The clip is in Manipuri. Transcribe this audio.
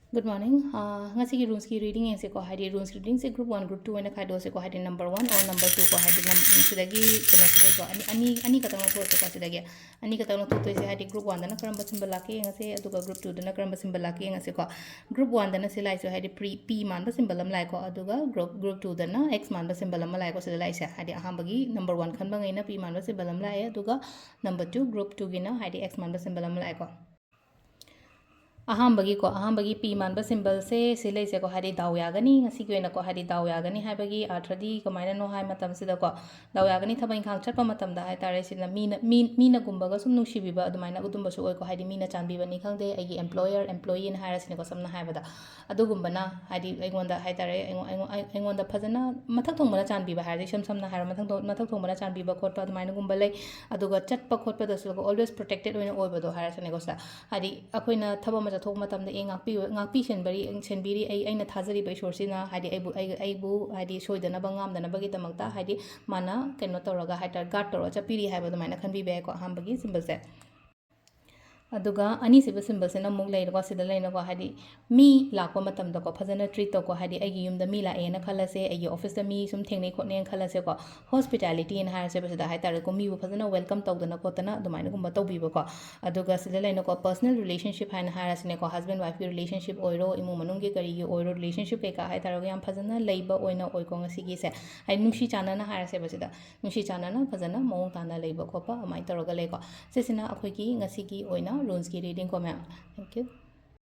Good morning. Ngasigi rules ki reading yang se ko hadi rules reading se group 1 group 2 ena khai do se ko hadi number 1 or number 2 ko hadi sidagi kena se ko ani katang na se ko sidagi ani katang na se hadi group 1 dana karamba symbol laki yang se aduga group 2 dana karamba symbol laki yang se ko group 1 dana se lai so hadi p man ba symbol am lai ko aduga group 2 dana x man ba symbol am lai ko se lai se hadi ahambagi number 1 khan ba ngai na p man ba symbol am lai aduga number 2 group 2 gina hadi x man ba symbol am lai ko ahambagi p manba symbol se leise ko hari daw yagani ngasi ko na ko hari daw yagani haibagi athadi kamaina no hai matam sida ko daw yagani thabai khang chatpa matam da hai tare sina mina gumba ga sum nushi biba adumaina udumba su oi ko hari mina chanbi bani khangde agi employer employee na haira sina ko samna haibada adugumba na hari aigonda hai tare aigonda phajana mathak thongba na chanbi ba hari samna haira mathak thongba na chanbi ba khotpa adumaina gumba lai aduga chatpa khotpa da su ko always protected oina oi bado haira sina ko sa hari akoina thaba thok matamda e ngakpi senbiri aina thajari bai sorsina hadi aibu hadi soidana bangamdana bagi tamakta hadi mana keno toraga haita guard toro chapiri haiba damaina khanbi be ko hambagi symbol se aduga ani siba symbol se na muk lai ko sida lai na ko hadi mi lakpa matam da ko phajana treat to ko hadi agi yum da mi la e na khalase agi office da mi sum thengnei khotne khalase ko hospitality in hire se basida hai tar ko mi bu phajana welcome to dana ko tana dumaina gumba to bi ba ko aduga sida lai na ko personal relationship haina hire sine ko husband wife relationship oiro imu manung ge kari ge oiro relationship ke ka hai tar ga yam phajana leiba oina oi ko ngasi gi se hai nushi chana na hire se basida nushi chana na phajana mong tana leiba ko pa amai tar ga le ko sesina akhoi ki ngasi gi oina rules ki reading ko ma'am. Thank you.